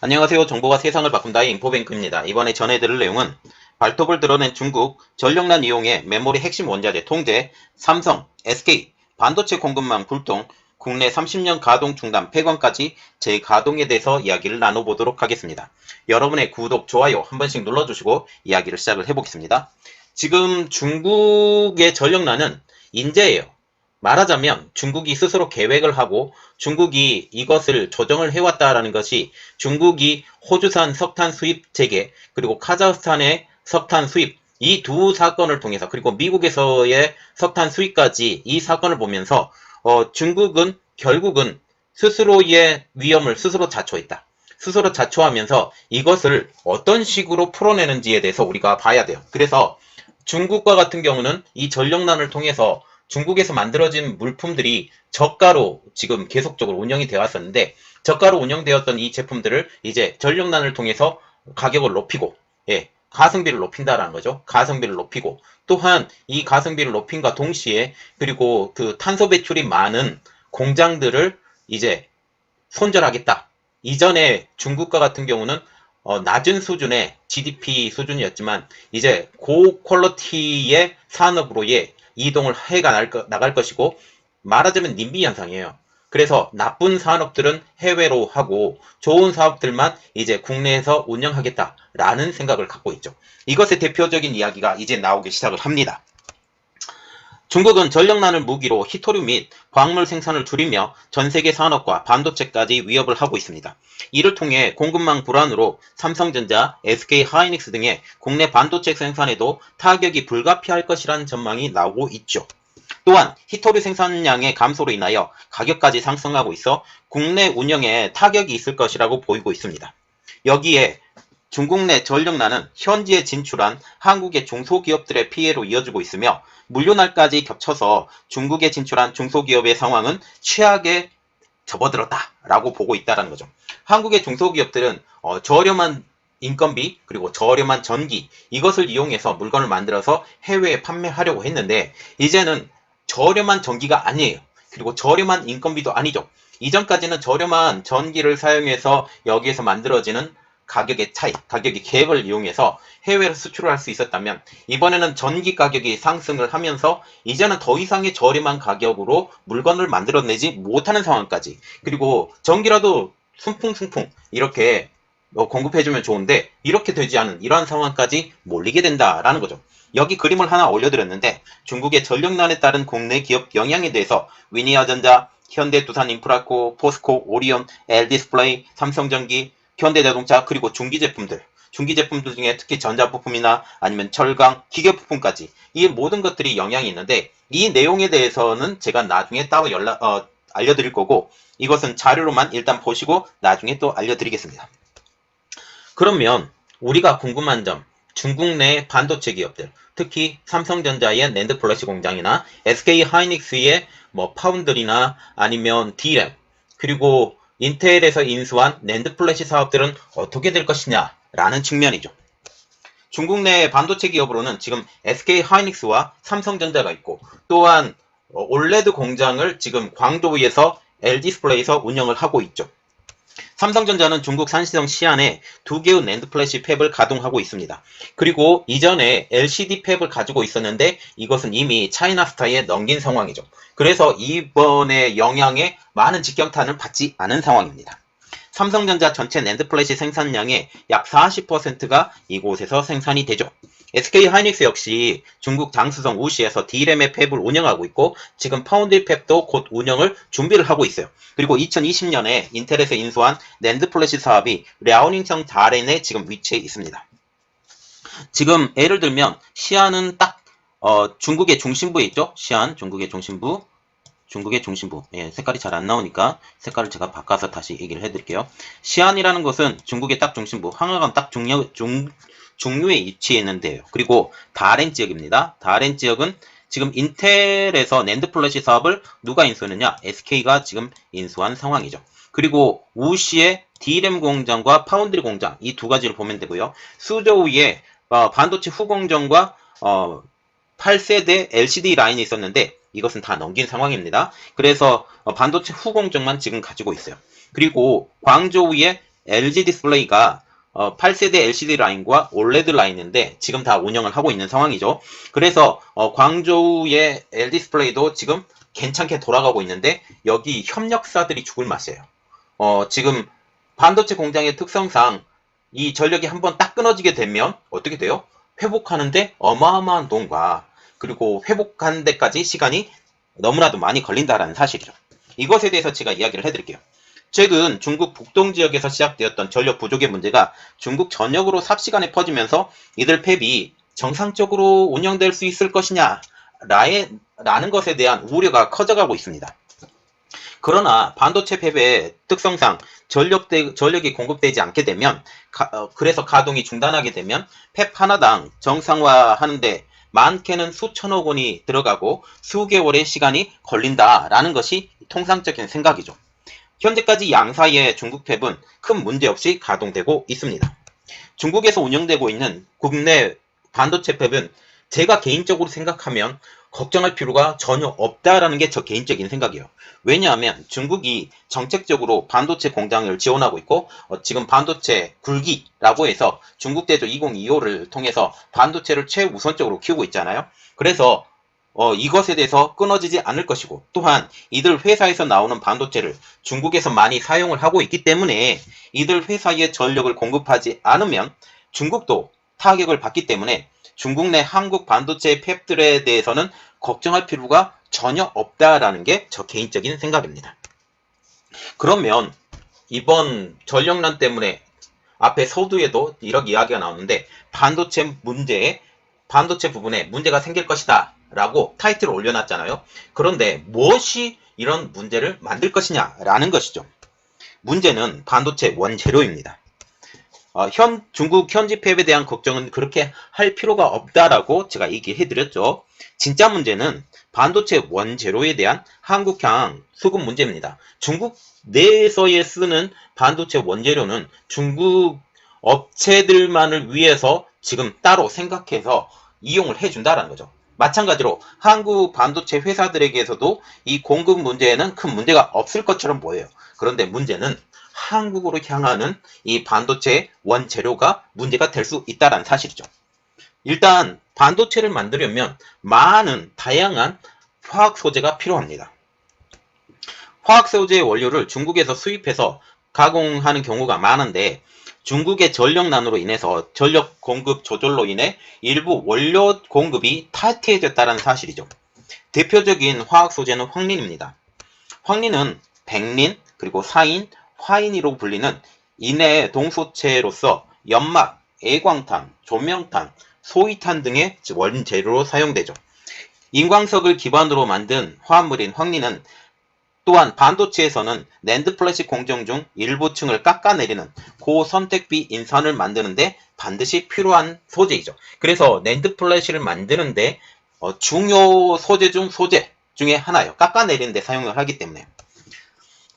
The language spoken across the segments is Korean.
안녕하세요. 정보가 세상을 바꾼다의 인포뱅크입니다. 이번에 전해드릴 내용은 발톱을 드러낸 중국, 전력난 이용해 메모리 핵심 원자재 통제, 삼성, SK, 반도체 공급망 불통, 국내 30년 가동 중단 폐관까지 재가동에 대해서 이야기를 나눠보도록 하겠습니다. 여러분의 구독, 좋아요 한 번씩 눌러주시고 이야기를 시작을 해보겠습니다. 지금 중국의 전력난은 인재예요. 말하자면 중국이 스스로 계획을 하고 중국이 이것을 조정을 해왔다라는 것이 중국이 호주산 석탄 수입 재개 그리고 카자흐스탄의 석탄 수입 이 두 사건을 통해서 그리고 미국에서의 석탄 수입까지 이 사건을 보면서 중국은 결국은 스스로의 위험을 스스로 자초했다. 스스로 자초하면서 이것을 어떤 식으로 풀어내는지에 대해서 우리가 봐야 돼요. 그래서 중국과 같은 경우는 이 전력난을 통해서 중국에서 만들어진 물품들이 저가로 지금 계속적으로 운영이 되어 왔었는데 저가로 운영되었던 이 제품들을 이제 전력난을 통해서 가격을 높이고 가성비를 높인다라는 거죠. 가성비를 높이고 또한 이 가성비를 높임과 동시에 그리고 그 탄소 배출이 많은 공장들을 이제 손절하겠다. 이전에 중국과 같은 경우는 낮은 수준의 GDP 수준이었지만 이제 고퀄리티의 산업으로의 이동을 나갈 것이고 말하자면 님비 현상이에요. 그래서 나쁜 산업들은 해외로 하고 좋은 사업들만 이제 국내에서 운영하겠다라는 생각을 갖고 있죠. 이것의 대표적인 이야기가 이제 나오기 시작을 합니다. 중국은 전력난을 무기로 히토류 및 광물 생산을 줄이며 전세계 산업과 반도체까지 위협을 하고 있습니다. 이를 통해 공급망 불안으로 삼성전자, SK 하이닉스 등의 국내 반도체 생산에도 타격이 불가피할 것이라는 전망이 나오고 있죠. 또한 히토류 생산량의 감소로 인하여 가격까지 상승하고 있어 국내 운영에 타격이 있을 것이라고 보이고 있습니다. 여기에 중국 내 전력난은 현지에 진출한 한국의 중소기업들의 피해로 이어지고 있으며 물류난까지 겹쳐서 중국에 진출한 중소기업의 상황은 최악에 접어들었다라고 보고 있다는 거죠. 한국의 중소기업들은 저렴한 인건비 그리고 저렴한 전기 이것을 이용해서 물건을 만들어서 해외에 판매하려고 했는데 이제는 저렴한 전기가 아니에요. 그리고 저렴한 인건비도 아니죠. 이전까지는 저렴한 전기를 사용해서 여기에서 만들어지는 가격의 차이, 가격의 갭을 이용해서 해외로 수출을 할 수 있었다면 이번에는 전기 가격이 상승을 하면서 이제는 더 이상의 저렴한 가격으로 물건을 만들어내지 못하는 상황까지 그리고 전기라도 순풍순풍 이렇게 공급해주면 좋은데 이렇게 되지 않은 이러한 상황까지 몰리게 된다라는 거죠. 여기 그림을 하나 올려드렸는데 중국의 전력난에 따른 국내 기업 영향에 대해서 위니아전자, 현대두산인프라코, 포스코, 오리온, LD스플레이, 삼성전기, 현대자동차 그리고 중기제품들 중에 특히 전자부품이나 아니면 철강, 기계부품까지 이 모든 것들이 영향이 있는데 이 내용에 대해서는 제가 나중에 따로 알려드릴 거고 이것은 자료로만 일단 보시고 나중에 또 알려드리겠습니다. 그러면 우리가 궁금한 점 중국 내 반도체 기업들 특히 삼성전자의 낸드 플래시 공장이나 SK 하이닉스의 파운드리나 아니면 D램 그리고 인텔에서 인수한 낸드 플래시 사업들은 어떻게 될 것이냐 라는 측면이죠. 중국 내 반도체 기업으로는 지금 SK 하이닉스와 삼성전자가 있고 또한 올레드 공장을 지금 광저우에서 LD스플레이에서 운영을 하고 있죠. 삼성전자는 중국 산시성 시안에 2개의 낸드 플래시 팹을 가동하고 있습니다. 그리고 이전에 LCD 팹을 가지고 있었는데 이것은 이미 차이나스타에 넘긴 상황이죠. 그래서 이번에 영향에 많은 직격탄을 받지 않은 상황입니다. 삼성전자 전체 낸드 플래시 생산량의 약 40%가 이곳에서 생산이 되죠. SK 하이닉스 역시 중국 장수성 우시에서 D램의 팹을 운영하고 있고 지금 파운드리 팹도 곧 운영을 준비를 하고 있어요. 그리고 2020년에 인텔에서 인수한 낸드 플래시 사업이 랴오닝성 다롄에 지금 위치해 있습니다. 지금 예를 들면 시안은 딱 중국의 중심부에 있죠. 시안 중국의 중심부 색깔이 잘 안 나오니까 색깔을 제가 바꿔서 다시 얘기를 해드릴게요. 시안이라는 것은 중국의 딱 중심부, 황하강 딱 중류에 위치해 있는 데예요. 그리고 다롄 지역입니다. 다롄 지역은 지금 인텔에서 낸드 플래시 사업을 누가 인수했느냐? SK가 지금 인수한 상황이죠. 그리고 우시의 D램 공장과 파운드리 공장 이 두 가지를 보면 되고요. 수저우의 반도체 후공정과 8세대 LCD 라인이 있었는데 이것은 다 넘긴 상황입니다. 그래서 반도체 후공정만 지금 가지고 있어요. 그리고 광저우의 LG 디스플레이가 8세대 LCD 라인과 OLED 라인인데 지금 다 운영을 하고 있는 상황이죠. 그래서 광저우의 LG 디스플레이도 지금 괜찮게 돌아가고 있는데 여기 협력사들이 죽을 맛이에요. 지금 반도체 공장의 특성상 이 전력이 한번 딱 끊어지게 되면 어떻게 돼요? 회복하는데 어마어마한 돈과 그리고 회복하는 데까지 시간이 너무나도 많이 걸린다라는 사실이죠. 이것에 대해서 제가 이야기를 해드릴게요. 최근 중국 북동 지역에서 시작되었던 전력 부족의 문제가 중국 전역으로 삽시간에 퍼지면서 이들 팹이 정상적으로 운영될 수 있을 것이냐 라는 것에 대한 우려가 커져가고 있습니다. 그러나 반도체 팹의 특성상 전력이 공급되지 않게 되면 그래서 가동이 중단하게 되면 팹 하나당 정상화하는데 많게는 수천억 원이 들어가고 수개월의 시간이 걸린다라는 것이 통상적인 생각이죠. 현재까지 양사의 중국 팹은 큰 문제 없이 가동되고 있습니다. 중국에서 운영되고 있는 국내 반도체 팹은 제가 개인적으로 생각하면 걱정할 필요가 전혀 없다라는 게 저 개인적인 생각이에요. 왜냐하면 중국이 정책적으로 반도체 공장을 지원하고 있고 지금 반도체 굴기라고 해서 중국 대조 2025를 통해서 반도체를 최우선적으로 키우고 있잖아요. 그래서 이것에 대해서 끊어지지 않을 것이고 또한 이들 회사에서 나오는 반도체를 중국에서 많이 사용을 하고 있기 때문에 이들 회사에 전력을 공급하지 않으면 중국도 타격을 받기 때문에 중국 내 한국 반도체 팹들에 대해서는 걱정할 필요가 전혀 없다라는 게 저 개인적인 생각입니다. 그러면 이번 전력난 때문에 앞에 서두에도 이렇게 이야기가 나오는데 반도체 부분에 문제가 생길 것이다 라고 타이틀을 올려놨잖아요. 그런데 무엇이 이런 문제를 만들 것이냐라는 것이죠. 문제는 반도체 원재료입니다. 중국 현지 팹에 대한 걱정은 그렇게 할 필요가 없다라고 제가 얘기해드렸죠. 진짜 문제는 반도체 원재료에 대한 한국향 수급 문제입니다. 중국 내에서의 쓰는 반도체 원재료는 중국 업체들만을 위해서 지금 따로 생각해서 이용을 해준다라는 거죠. 마찬가지로 한국 반도체 회사들에게서도 이 공급 문제에는 큰 문제가 없을 것처럼 보여요. 그런데 문제는 한국으로 향하는 이 반도체 원재료가 문제가 될 수 있다는 사실이죠. 일단 반도체를 만들려면 많은 다양한 화학 소재가 필요합니다. 화학 소재의 원료를 중국에서 수입해서 가공하는 경우가 많은데 중국의 전력난으로 인해서 전력 공급 조절로 인해 일부 원료 공급이 타이트해졌다는 사실이죠. 대표적인 화학 소재는 황린입니다. 황린은 백린, 그리고 사인, 화인이로 불리는 인해 동소체로서 연막, 애광탄, 조명탄, 소위탄 등의 원재료로 사용되죠. 인광석을 기반으로 만든 화합물인 황린은 또한 반도체에서는 낸드 플래시 공정 중 일부 층을 깎아내리는 고선택비 인산을 만드는데 반드시 필요한 소재이죠. 그래서 낸드 플래시를 만드는데 중요 소재 중에 하나예요. 깎아내리는 데 사용을 하기 때문에.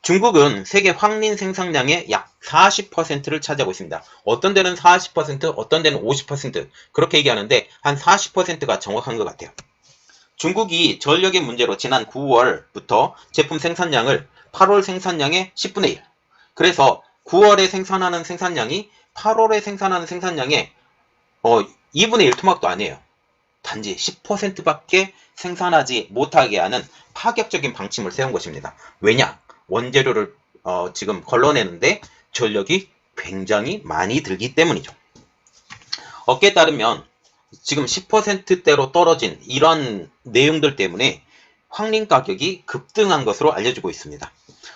중국은 세계 황린 생산량의 약 40%를 차지하고 있습니다. 어떤 데는 40%, 어떤 데는 50% 그렇게 얘기하는데 한 40%가 정확한 것 같아요. 중국이 전력의 문제로 지난 9월부터 제품 생산량을 8월 생산량의 10분의 1. 그래서 9월에 생산하는 생산량이 8월에 생산하는 생산량의 2분의 1 토막도 아니에요. 단지 10%밖에 생산하지 못하게 하는 파격적인 방침을 세운 것입니다. 왜냐? 원재료를 지금 걸러내는데 전력이 굉장히 많이 들기 때문이죠. 업계에 따르면 지금 10%대로 떨어진 이런 내용들 때문에 황린 가격이 급등한 것으로 알려지고 있습니다.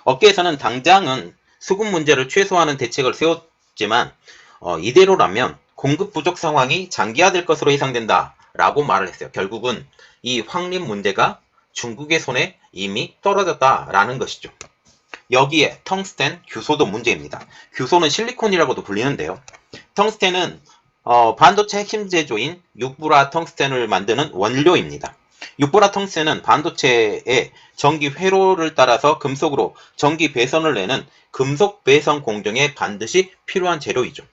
업계에서는 당장은 수급 문제를 최소화하는 대책을 세웠지만 이대로라면 공급 부족 상황이 장기화될 것으로 예상된다 라고 말을 했어요. 결국은 이 황린 문제가 중국의 손에 이미 떨어졌다라는 것이죠. 여기에 텅스텐, 규소도 문제입니다. 규소는 실리콘이라고도 불리는데요. 텅스텐은 반도체 핵심 제조인 육부라 텅스텐을 만드는 원료입니다. 육부라 텅스텐은 반도체의 전기 회로를 따라서 금속으로 전기 배선을 내는 금속 배선 공정에 반드시 필요한 재료이죠.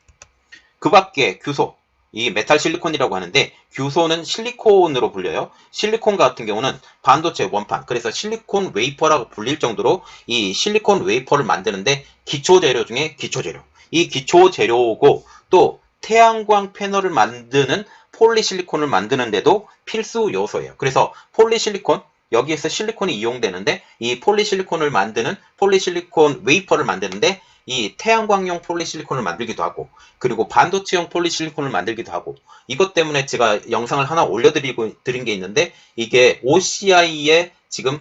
그 밖에 규소, 이 메탈 실리콘이라고 하는데 규소는 실리콘으로 불려요. 실리콘 같은 경우는 반도체 원판, 그래서 실리콘 웨이퍼라고 불릴 정도로 이 실리콘 웨이퍼를 만드는데 기초재료 중에 기초재료. 이 기초 재료고 또 태양광 패널을 만드는 폴리실리콘을 만드는데도 필수 요소예요. 그래서 폴리실리콘, 여기에서 실리콘이 이용되는데 이 폴리실리콘을 만드는 폴리실리콘 웨이퍼를 만드는데 이 태양광용 폴리실리콘을 만들기도 하고 그리고 반도체용 폴리실리콘을 만들기도 하고 이것 때문에 제가 영상을 하나 올려드린 게 있는데 이게 OCI의 지금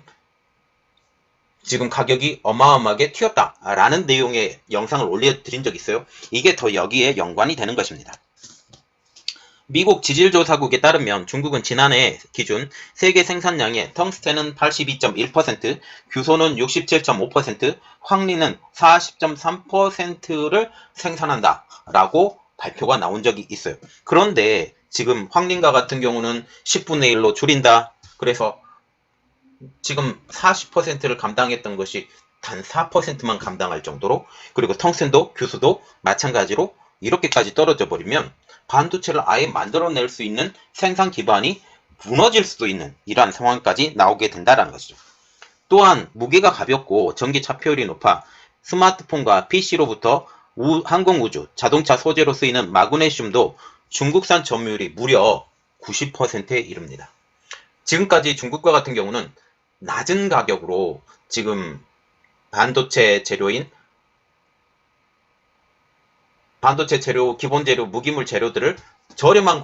가격이 어마어마하게 튀었다라는 내용의 영상을 올려드린 적이 있어요. 이게 더 여기에 연관이 되는 것입니다. 미국 지질조사국에 따르면 중국은 지난해 기준 세계 생산량의 텅스텐은 82.1%, 규소는 67.5%, 황리는 40.3%를 생산한다 라고 발표가 나온 적이 있어요. 그런데 지금 황린과 같은 경우는 10분의 1로 줄인다. 그래서 지금 40%를 감당했던 것이 단 4%만 감당할 정도로, 그리고 텅스텐도 규소도 마찬가지로 이렇게까지 떨어져 버리면 반도체를 아예 만들어낼 수 있는 생산 기반이 무너질 수도 있는 이러한 상황까지 나오게 된다는 것이죠. 또한 무게가 가볍고 전기 차폐율이 높아 스마트폰과 PC로부터 항공우주, 자동차 소재로 쓰이는 마그네슘도 중국산 점유율이 무려 90%에 이릅니다. 지금까지 중국과 같은 경우는 낮은 가격으로 지금 반도체 재료, 기본 재료, 무기물 재료들을 저렴한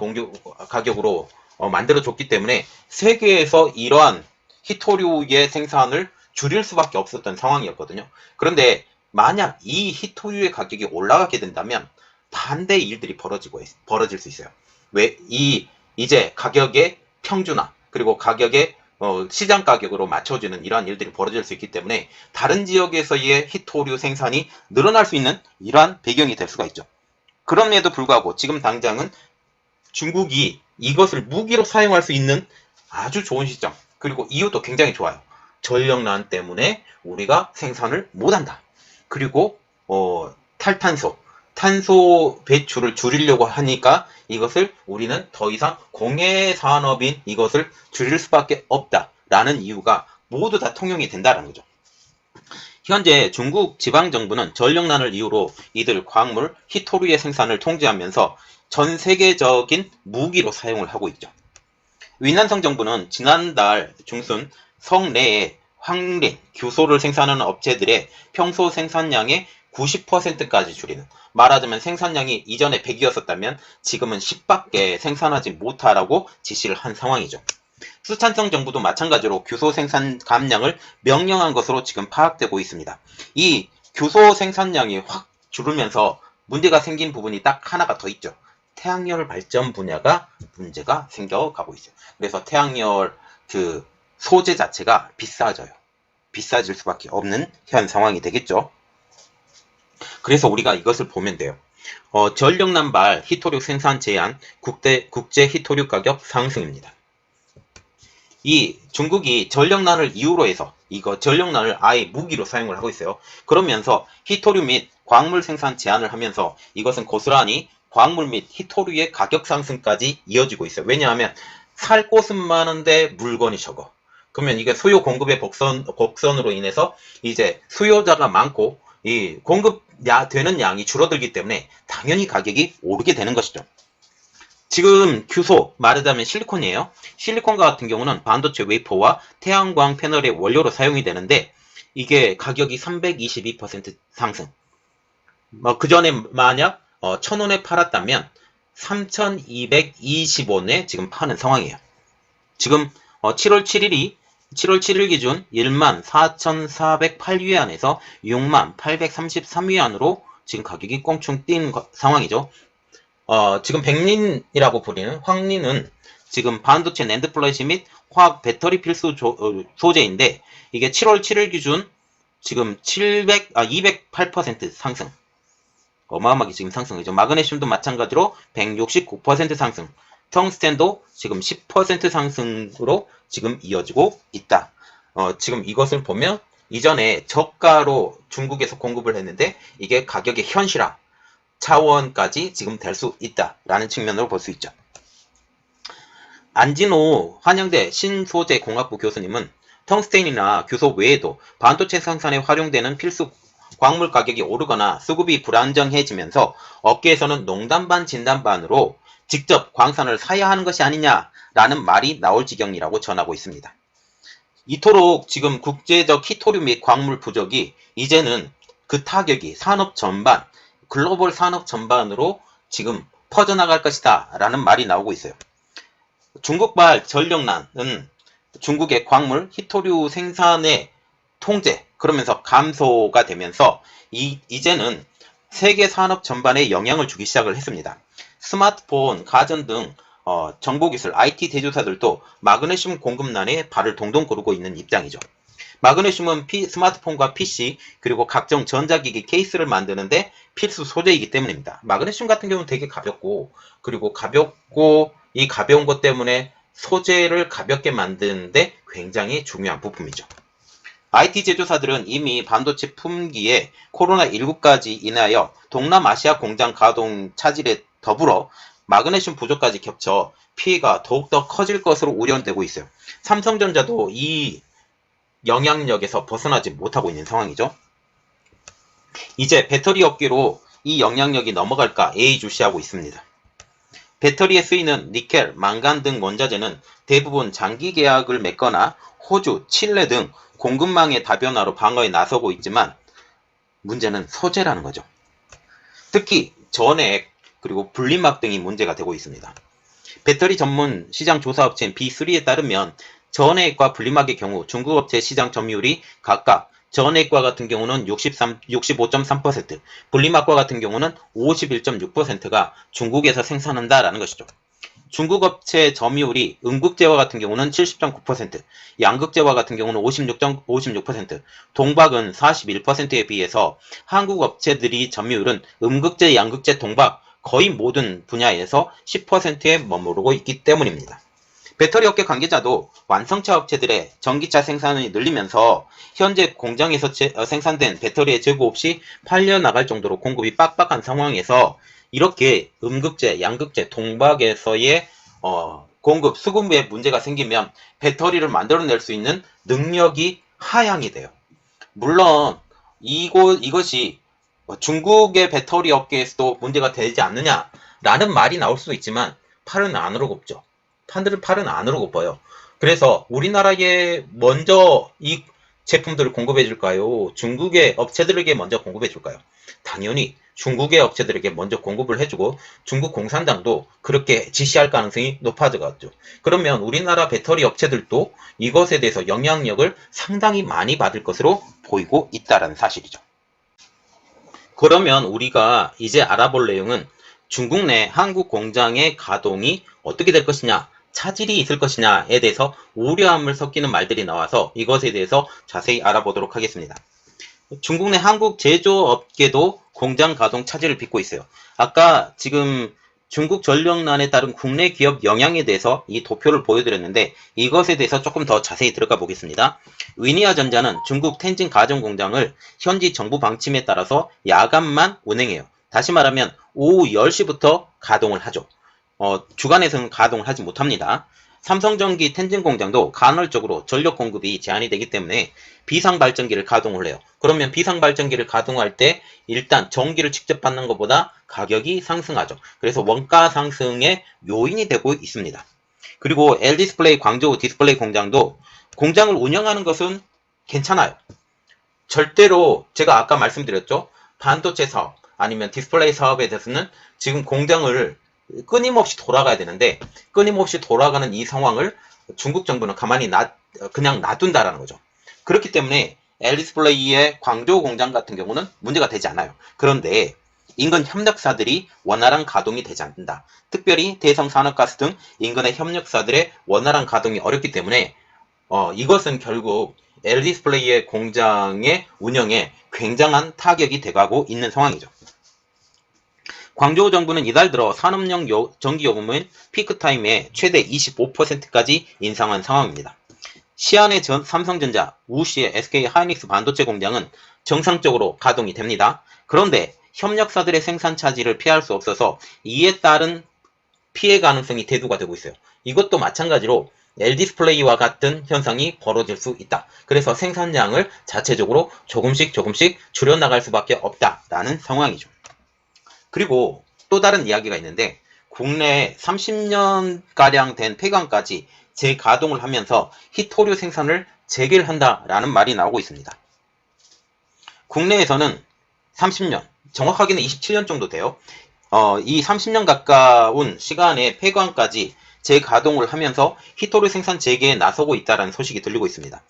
가격으로 만들어줬기 때문에 세계에서 이러한 히토류의 생산을 줄일 수밖에 없었던 상황이었거든요. 그런데 만약 이 히토류의 가격이 올라가게 된다면 반대의 일들이 벌어질 수 있어요. 이제 가격의 평준화, 그리고 가격의 시장 가격으로 맞춰주는 이러한 일들이 벌어질 수 있기 때문에 다른 지역에서의 히토류 생산이 늘어날 수 있는 이러한 배경이 될 수가 있죠. 그럼에도 불구하고 지금 당장은 중국이 이것을 무기로 사용할 수 있는 아주 좋은 시점, 그리고 이유도 굉장히 좋아요. 전력난 때문에 우리가 생산을 못한다. 그리고 탄소 배출을 줄이려고 하니까 이것을 우리는 더 이상 공해 산업인 이것을 줄일 수밖에 없다라는 이유가 모두 다 통용이 된다는 거죠. 현재 중국 지방정부는 전력난을 이유로 이들 광물, 히토류의 생산을 통제하면서 전 세계적인 무기로 사용을 하고 있죠. 위난성 정부는 지난달 중순 성내에 황린, 규소를 생산하는 업체들의 평소 생산량의 90%까지 줄이는, 말하자면 생산량이 이전에 100이었었다면 지금은 10밖에 생산하지 못하라고 지시를 한 상황이죠. 수찬성 정부도 마찬가지로 규소 생산 감량을 명령한 것으로 지금 파악되고 있습니다. 이 규소 생산량이 확 줄으면서 문제가 생긴 부분이 딱 하나가 더 있죠. 태양열 발전 분야가 문제가 생겨가고 있어요. 그래서 태양열 소재 자체가 비싸질 수밖에 없는 현 상황이 되겠죠. 그래서 우리가 이것을 보면 돼요. 전력난발 히토류 생산 제한, 국제 히토류 가격 상승입니다. 이 중국이 전력난을 이유로 해서 전력난을 아예 무기로 사용을 하고 있어요. 그러면서 히토류 및 광물 생산 제한을 하면서 이것은 고스란히 광물 및 히토류의 가격 상승까지 이어지고 있어요. 왜냐하면 살 곳은 많은데 물건이 적어. 그러면 이게 수요 공급의 곡선으로 인해서 이제 수요자가 많고 이 공급되는 양이 줄어들기 때문에 당연히 가격이 오르게 되는 것이죠. 지금 규소, 말하자면 실리콘이에요. 실리콘과 같은 경우는 반도체 웨이퍼와 태양광 패널의 원료로 사용이 되는데 이게 가격이 322% 상승. 그 전에 만약 1,000원에 팔았다면 3,220원에 지금 파는 상황이에요. 지금 7월 7일 기준 14,408위안에서 6833위안으로 지금 가격이 껑충 뛴 상황이죠. 지금 백린이라고 부르는 황린은 지금 반도체 낸드 플래시 및 화학 배터리 필수 소재인데 이게 7월 7일 기준 지금 208% 상승. 어마어마하게 지금 상승이죠. 마그네슘도 마찬가지로 169% 상승. 텅스텐도 지금 10% 상승으로 지금 이어지고 있다. 지금 이것을 보면 이전에 저가로 중국에서 공급을 했는데 이게 가격의 현실화 차원까지 지금 될 수 있다라는 측면으로 볼 수 있죠. 안진호 한양대 신소재공학부 교수님은 텅스텐이나 규소 외에도 반도체 생산에 활용되는 필수 광물 가격이 오르거나 수급이 불안정해지면서 업계에서는 농담 반 진담 반으로 직접 광산을 사야 하는 것이 아니냐라는 말이 나올 지경이라고 전하고 있습니다. 이토록 지금 국제적 히토류 및 광물 부족이 이제는 그 타격이 산업 전반, 글로벌 산업 전반으로 지금 퍼져나갈 것이다 라는 말이 나오고 있어요. 중국발 전력난은 중국의 광물, 히토류 생산의 통제, 그러면서 감소가 되면서 이제는 세계 산업 전반에 영향을 주기 시작을 했습니다. 스마트폰, 가전 등 정보기술, IT 대조사들도 마그네슘 공급난에 발을 동동 구르고 있는 입장이죠. 마그네슘은 스마트폰과 PC 그리고 각종 전자기기 케이스를 만드는데 필수 소재이기 때문입니다. 마그네슘 같은 경우는 되게 가볍고 그리고 이 가벼운 것 때문에 소재를 가볍게 만드는데 굉장히 중요한 부품이죠. IT 제조사들은 이미 반도체 품귀에 코로나19까지 인하여 동남아시아 공장 가동 차질에 더불어 마그네슘 부족까지 겹쳐 피해가 더욱더 커질 것으로 우려되고 있어요. 삼성전자도 이 영향력에서 벗어나지 못하고 있는 상황이죠. 이제 배터리 업계로 이 영향력이 넘어갈까 예의주시하고 있습니다. 배터리에 쓰이는 니켈, 망간 등 원자재는 대부분 장기 계약을 맺거나 호주, 칠레 등 공급망의 다변화로 방어에 나서고 있지만 문제는 소재라는 거죠. 특히 전해액 그리고 분리막 등이 문제가 되고 있습니다. 배터리 전문 시장 조사업체인 B3에 따르면 전해액과 분리막의 경우 중국 업체 시장 점유율이 각각 전해액과 같은 경우는 65.3%, 분리막과 같은 경우는 51.6%가 중국에서 생산한다라는 것이죠. 중국 업체 점유율이 음극재와 같은 경우는 70.9%, 양극재와 같은 경우는 56%, 동박은 41%에 비해서 한국 업체들이 점유율은 음극재, 양극재, 동박 거의 모든 분야에서 10%에 머무르고 있기 때문입니다. 배터리 업계 관계자도 완성차 업체들의 전기차 생산이 늘리면서 현재 공장에서 생산된 배터리의 재고 없이 팔려나갈 정도로 공급이 빡빡한 상황에서 이렇게 음극재, 양극재, 동박에서의 공급, 수급에 문제가 생기면 배터리를 만들어낼 수 있는 능력이 하향이 돼요. 물론 이것이 중국의 배터리 업계에서도 문제가 되지 않느냐라는 말이 나올 수도 있지만 팔은 안으로 굽죠. 팔은 안으로 굽어요. 그래서 우리나라에 먼저 이 제품들을 공급해 줄까요? 중국의 업체들에게 먼저 공급해 줄까요? 당연히 중국의 업체들에게 먼저 공급을 해주고 중국 공산당도 그렇게 지시할 가능성이 높아져가죠. 그러면 우리나라 배터리 업체들도 이것에 대해서 영향력을 상당히 많이 받을 것으로 보이고 있다는 사실이죠. 그러면 우리가 이제 알아볼 내용은 중국 내 한국 공장의 가동이 어떻게 될 것이냐, 차질이 있을 것이냐에 대해서 우려함을 섞이는 말들이 나와서 이것에 대해서 자세히 알아보도록 하겠습니다. 중국 내 한국 제조업계도 공장 가동 차질을 빚고 있어요. 아까 지금 중국 전력난에 따른 국내 기업 영향에 대해서 이 도표를 보여드렸는데 이것에 대해서 조금 더 자세히 들어가 보겠습니다. 위니아전자는 중국 텐진 가전 공장을 현지 정부 방침에 따라서 야간만 운행해요. 다시 말하면 오후 10시부터 가동을 하죠. 주간에서는 가동을 하지 못합니다. 삼성전기 텐진 공장도 간헐적으로 전력 공급이 제한이 되기 때문에 비상발전기를 가동을 해요. 그러면 비상발전기를 가동할 때 일단 전기를 직접 받는 것보다 가격이 상승하죠. 그래서 원가 상승의 요인이 되고 있습니다. 그리고 LD디스플레이 광저우 디스플레이 공장도 공장을 운영하는 것은 괜찮아요. 절대로 제가 아까 말씀드렸죠. 반도체 사업 아니면 디스플레이 사업에 대해서는 지금 공장을 끊임없이 돌아가야 되는데 끊임없이 돌아가는 이 상황을 중국 정부는 가만히 그냥 놔둔다라는 거죠. 그렇기 때문에 LD디스플레이의 광저우 공장 같은 경우는 문제가 되지 않아요. 그런데 인근 협력사들이 원활한 가동이 되지 않는다. 특별히 대성산업가스 등 인근의 협력사들의 원활한 가동이 어렵기 때문에 이것은 결국 LD디스플레이의 공장의 운영에 굉장한 타격이 돼가고 있는 상황이죠. 광저우 정부는 이달 들어 산업용 전기요금을 피크타임에 최대 25%까지 인상한 상황입니다. 시안의 삼성전자, 우시의 SK 하이닉스 반도체 공장은 정상적으로 가동이 됩니다. 그런데 협력사들의 생산 차질을 피할 수 없어서 이에 따른 피해 가능성이 대두가 되고 있어요. 이것도 마찬가지로 LDis플레이와 같은 현상이 벌어질 수 있다. 그래서 생산량을 자체적으로 조금씩 줄여나갈 수밖에 없다라는 상황이죠. 그리고 또 다른 이야기가 있는데 국내에 30년가량 된 폐광까지 재가동을 하면서 히토류 생산을 재개한다라는 말이 나오고 있습니다. 국내에서는 30년, 정확하게는 27년 정도 돼요. 이 30년 가까운 시간에 폐광까지 재가동을 하면서 히토류 생산 재개에 나서고 있다는 소식이 들리고 있습니다.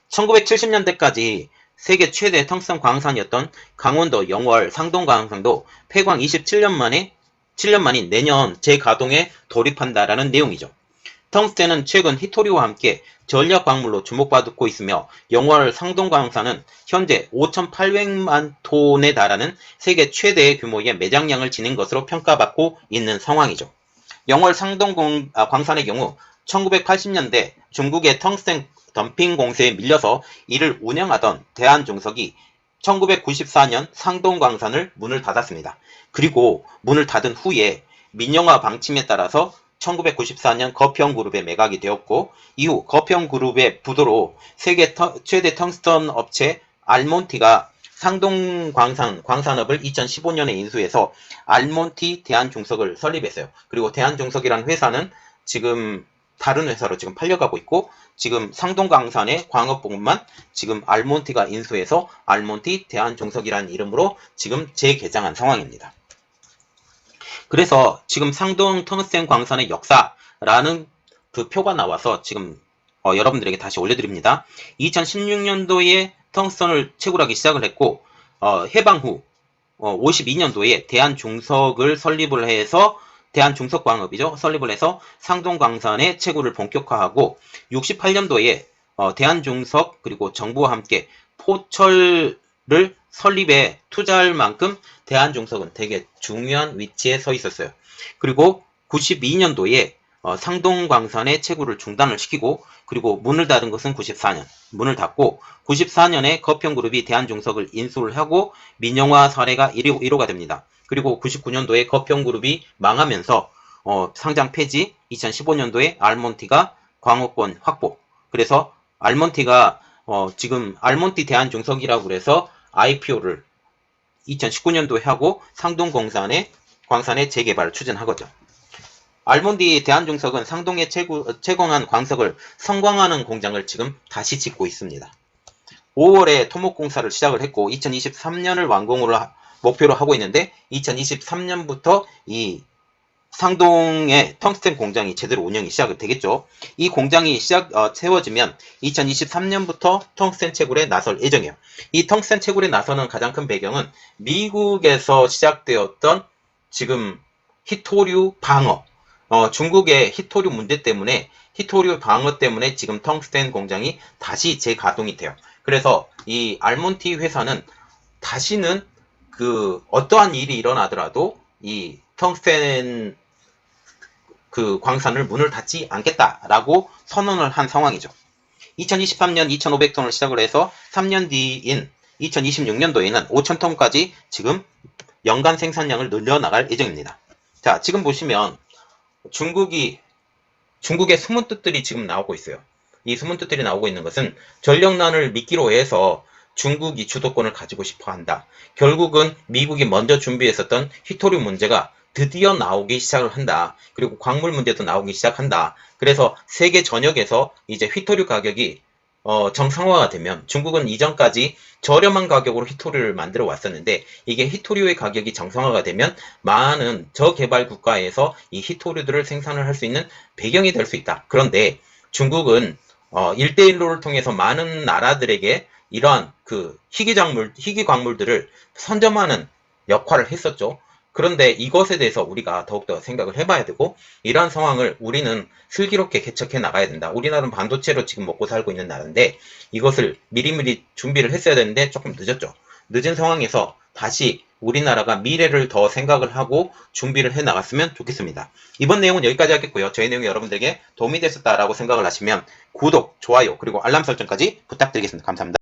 1970년대까지 세계 최대 텅스턴 광산이었던 강원도 영월 상동광산도 폐광 27년 만인 내년 재가동에 돌입한다라는 내용이죠. 텅스텐은 최근 히토리와 함께 전략 광물로 주목받고 있으며 영월 상동광산은 현재 5,800만 톤에 달하는 세계 최대 규모의 매장량을 지닌 것으로 평가받고 있는 상황이죠. 영월 상동광산의 경우 1980년대 중국의 텅스텐 덤핑 공세에 밀려서 이를 운영하던 대한중석이 1994년 상동광산을 문을 닫았습니다. 그리고 문을 닫은 후에 민영화 방침에 따라서 1994년 거평그룹에 매각이 되었고 이후 거평그룹의 부도로 세계 최대 텅스턴 업체 알몬티가 상동광산업을 2015년에 인수해서 알몬티 대한중석을 설립했어요. 그리고 대한중석이라는 회사는 지금 다른 회사로 지금 팔려가고 있고 지금 상동광산의 광업 부분만 지금 알몬티가 인수해서 알몬티 대한중석이라는 이름으로 지금 재개장한 상황입니다. 그래서 지금 상동 텅스텐 광산의 역사라는 그 표가 나와서 지금 여러분들에게 다시 올려드립니다. 2016년도에 텅스턴을 채굴하기 시작을 했고 해방 후 52년도에 대한중석을 설립을 해서 대한중석광업이죠. 설립을 해서 상동광산의 채굴을 본격화하고 68년도에 대한중석 그리고 정부와 함께 포철을 설립에 투자할 만큼 대한중석은 되게 중요한 위치에 서 있었어요. 그리고 92년도에 상동광산의 채굴을 중단을 시키고 그리고 문을 닫은 것은 94년 문을 닫고 94년에 거평그룹이 대한중석을 인수를 하고 민영화 사례가 1호가 됩니다. 그리고 99년도에 거평그룹이 망하면서 상장 폐지, 2015년도에 알몬티가 광업권 확보. 그래서 알몬티가 지금 알몬티 대한중석이라고 그래서 IPO를 2019년도에 하고 상동광산의 재개발을 추진하거든요. 알몬티 대한중석은 상동에 채광한 광석을 성광하는 공장을 지금 다시 짓고 있습니다. 5월에 토목공사를 시작을 했고 2023년을 완공으로 목표로 하고 있는데 2023년부터 이 상동의 텅스텐 공장이 제대로 운영이 시작이 되겠죠. 이 공장이 세워지면 2023년부터 텅스텐 채굴에 나설 예정이에요. 이 텅스텐 채굴에 나서는 가장 큰 배경은 미국에서 시작되었던 지금 히토류 방어, 중국의 히토류 문제 때문에 히토류 방어 때문에 지금 텅스텐 공장이 다시 재가동이 돼요. 그래서 이 알몬티 회사는 다시는 그 어떠한 일이 일어나더라도 이 텅스텐 그 광산을 문을 닫지 않겠다라고 선언을 한 상황이죠. 2023년 2,500톤을 시작을 해서 3년 뒤인 2026년도에는 5,000톤까지 지금 연간 생산량을 늘려나갈 예정입니다. 자, 지금 보시면 중국의 숨은 뜻들이 지금 나오고 있어요. 이 숨은 뜻들이 나오고 있는 것은 전력난을 미끼로 해서 중국이 주도권을 가지고 싶어 한다. 결국은 미국이 먼저 준비했었던 히토류 문제가 드디어 나오기 시작을 한다. 그리고 광물 문제도 나오기 시작한다. 그래서 세계 전역에서 이제 히토류 가격이 정상화가 되면 중국은 이전까지 저렴한 가격으로 히토류를 만들어 왔었는데 이게 히토류의 가격이 정상화가 되면 많은 저개발 국가에서 이 히토류들을 생산을 할 수 있는 배경이 될 수 있다. 그런데 중국은 1대1로를 통해서 많은 나라들에게 이러한 그 희귀 광물들을 선점하는 역할을 했었죠. 그런데 이것에 대해서 우리가 더욱더 생각을 해봐야 되고 이러한 상황을 우리는 슬기롭게 개척해 나가야 된다. 우리나라는 반도체로 지금 먹고 살고 있는 나라인데 이것을 미리미리 준비를 했어야 되는데 조금 늦었죠. 늦은 상황에서 다시 우리나라가 미래를 더 생각을 하고 준비를 해 나갔으면 좋겠습니다. 이번 내용은 여기까지 하겠고요. 저희 내용이 여러분들에게 도움이 됐었다라고 생각을 하시면 구독, 좋아요, 그리고 알람 설정까지 부탁드리겠습니다. 감사합니다.